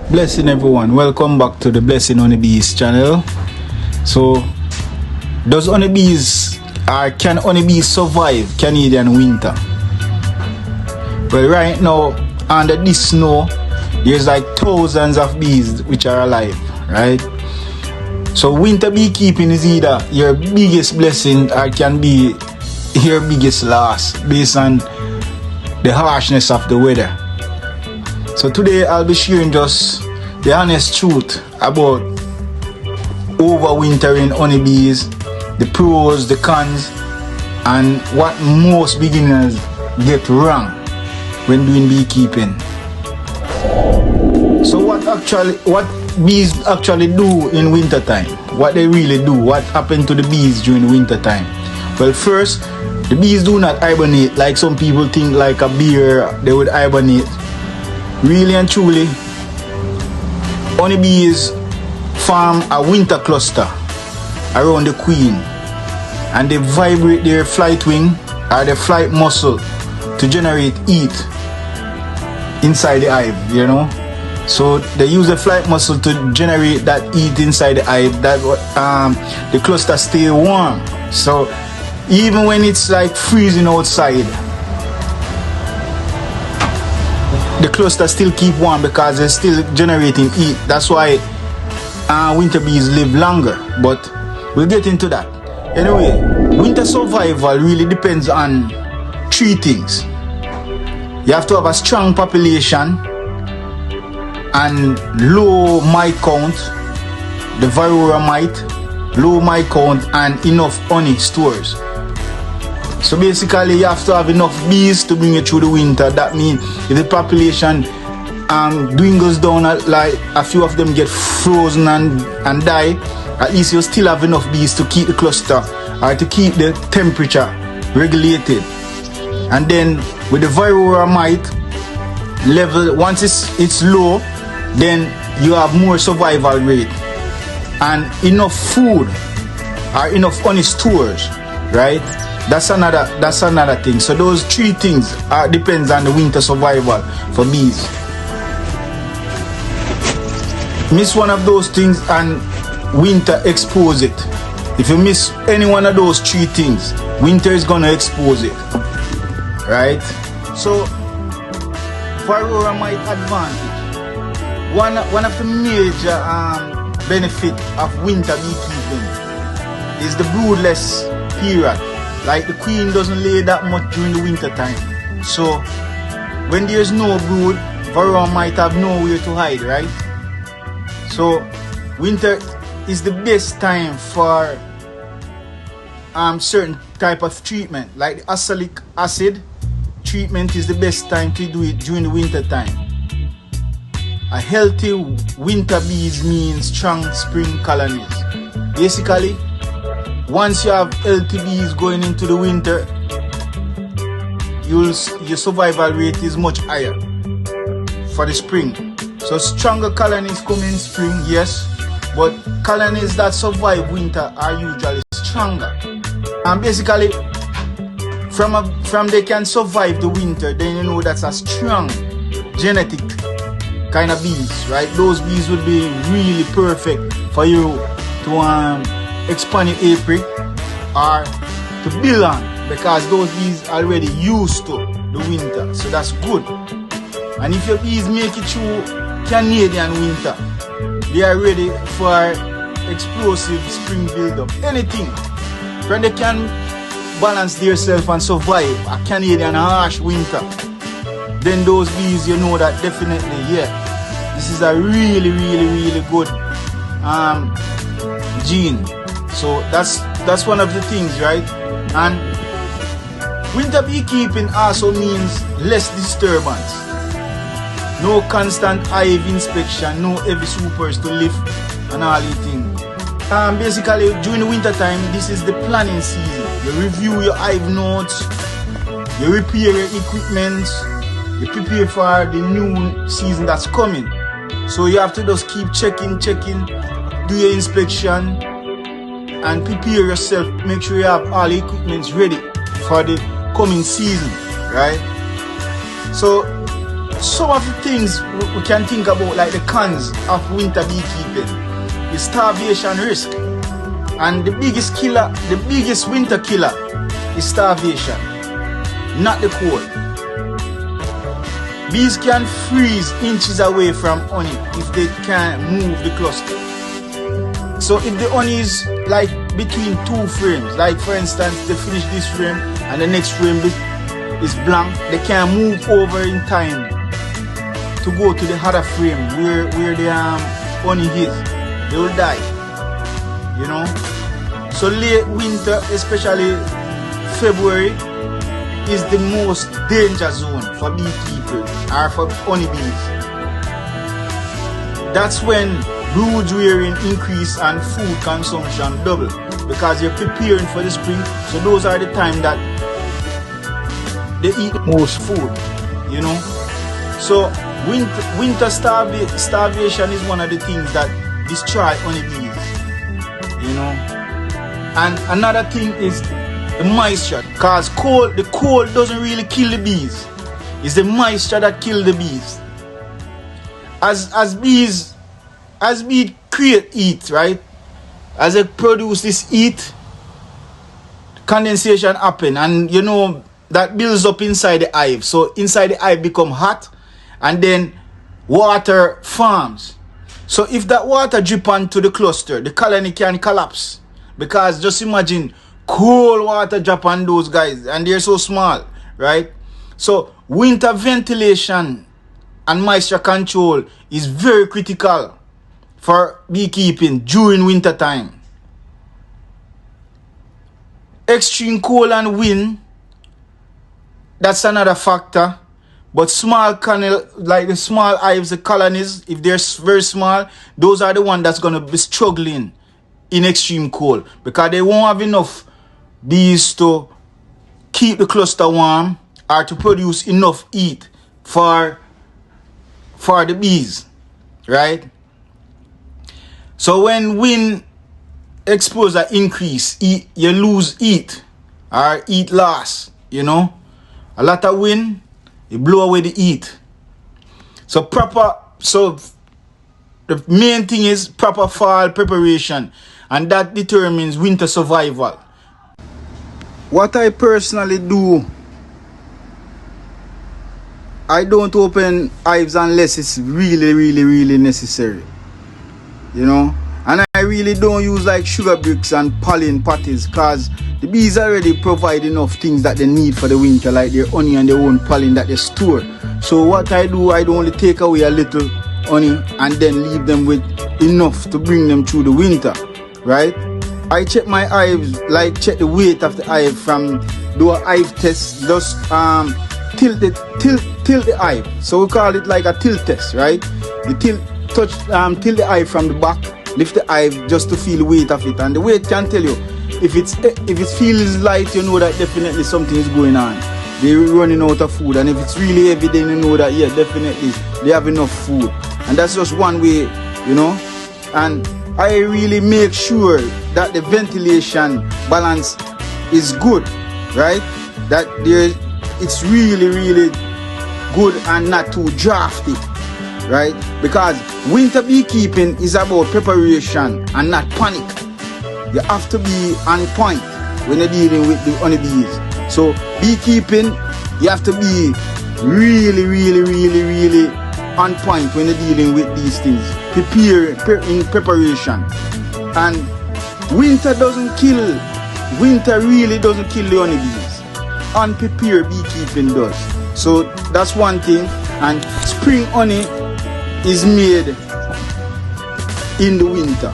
Blessing everyone, welcome back to the Blessing Honeybees channel. So, does honeybees can honeybees survive Canadian winter? Well, right now under this snow there's like thousands of bees which are alive, right? So winter beekeeping is either your biggest blessing or can be your biggest loss based on the harshness of the weather. So today I'll be sharing just the honest truth about overwintering honeybees, the pros, the cons, and what most beginners get wrong when doing beekeeping. So what bees actually do in winter time? What they really do? What happened to the bees during the winter time? Well, first, the bees do not hibernate like some people think, like a bear they would hibernate. Really and truly, honeybees form a winter cluster around the queen, and they vibrate their flight wing or their flight muscle to generate heat inside the hive, you know. So they use the flight muscle to generate that heat inside the hive, that the cluster stay warm. So even when it's like freezing outside, the cluster still keep warm because they're still generating heat. That's why winter bees live longer, but we'll get into that. Anyway, winter survival really depends on three things. You have to have a strong population and low mite count, the Varroa mite, low mite count, and enough honey stores. So basically you have to have enough bees to bring you through the winter. That means if the population dwindles down, like a few of them get frozen and die, at least you still have enough bees to keep the cluster or to keep the temperature regulated. And then with the Varroa mite level, once it's low, then you have more survival rate and enough food or enough honey stores, right? That's another thing. So those three things depends on the winter survival for bees. Miss one of those things and winter expose it. If you miss any one of those three things, winter is gonna expose it, right? So Varroa mite advantage. One of the major benefit of winter beekeeping is the broodless period. Like the queen doesn't lay that much during the winter time. So when there's no brood, Varroa might have nowhere to hide, right? So winter is the best time for certain type of treatment. Like the oxalic acid treatment is the best time to do it during the winter time. A healthy winter bees means strong spring colonies. Basically, once you have healthy bees going into the winter, your survival rate is much higher for the spring. So stronger colonies come in spring, yes, but colonies that survive winter are usually stronger. And basically, from they can survive the winter, then you know that's a strong genetic kind of bees, right? Those bees would be really perfect for you to expand your apiary or to build on, because those bees are already used to the winter, so that's good. And if your bees make it through Canadian winter, they are ready for explosive spring build-up. Anything when they can balance themselves and survive a Canadian harsh winter, then those bees, you know that definitely, yeah, this is a really good gene. So that's one of the things, right? And winter beekeeping also means less disturbance. No constant hive inspection, no heavy supers to lift and all these things. Basically, during the winter time, this is the planning season. You review your hive notes, you repair your equipment, you prepare for the new season that's coming. So you have to just keep checking, do your inspection, and prepare yourself. Make sure you have all the equipment ready for the coming season, right? So some of the things we can think about, like the cons of winter beekeeping, is starvation risk. And the biggest killer, the biggest winter killer is starvation, not the cold. Bees can freeze inches away from honey if they can't move the cluster. So if the honey is like between two frames, like for instance they finish this frame and the next frame is blank, they can't move over in time to go to the other frame where the honey is. They will die, you know. So late winter, especially February, is the most danger zone for beekeepers or for honeybees. That's when brood rearing increase and food consumption double, because you're preparing for the spring. So those are the time that they eat the most food, you know. So winter starvation is one of the things that destroy honeybees, you know. And another thing is the moisture, because the cold doesn't really kill the bees. It's the moisture that kills the bees. As bees create heat, right? As they produce this heat, condensation happen, and you know that builds up inside the hive. So inside the hive become hot, and then water forms. So if that water drip onto the cluster, the colony can collapse, because just imagine cold water drop on those guys, and they're so small, right? So winter ventilation and moisture control is very critical for beekeeping during winter time. Extreme cold and wind, that's another factor. But small colony, like the small hives, the colonies, if they're very small, those are the ones that's going to be struggling in extreme cold, because they won't have enough bees to keep the cluster warm or to produce enough heat for the bees, right? So when wind exposure increase, you lose heat or heat loss, you know. A lot of wind, it blow away the heat. So the main thing is proper fall preparation, and that determines winter survival. What I personally do, I don't open hives unless it's really necessary, you know. And I really don't use like sugar bricks and pollen patties, because the bees already provide enough things that they need for the winter, like their honey and their own pollen that they store. So what I do, I don't only take away a little honey and then leave them with enough to bring them through the winter, right? I check my hives, like check the weight of the hive from do a hive test, just tilt the hive. So we call it like a tilt test, right? You tilt the hive from the back, lift the hive just to feel the weight of it, and the weight can tell you if it feels light, you know that definitely something is going on. They're running out of food, and if it's really heavy, then you know that yeah, definitely they have enough food. And that's just one way, you know. And I really make sure that the ventilation balance is good, right? That it's really good and not too drafty, right? Because winter beekeeping is about preparation and not panic. You have to be on point when you're dealing with the honeybees. So beekeeping, you have to be really on point when you're dealing with these things. In preparation. And winter really doesn't kill the honeybees. Unprepared beekeeping does. So that's one thing. And spring honey is made in the winter.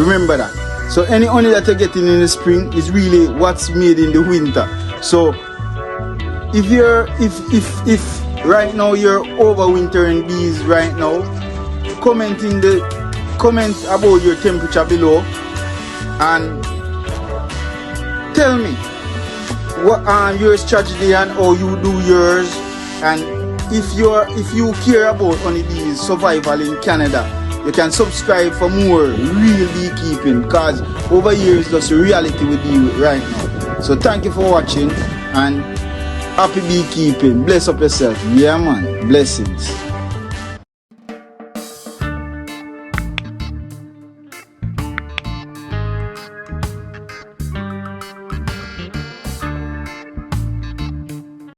Remember that. So any honey that you're getting in the spring is really what's made in the winter. So if right now you're overwintering bees right now, comment about your temperature below and tell me what your strategy and how you do yours, and if you care about honeybees survival in Canada, you can subscribe for more real beekeeping, because over here is just a reality we deal with right now. So thank you for watching, and Happy beekeeping. Bless up yourself. Yeah, man. Blessings.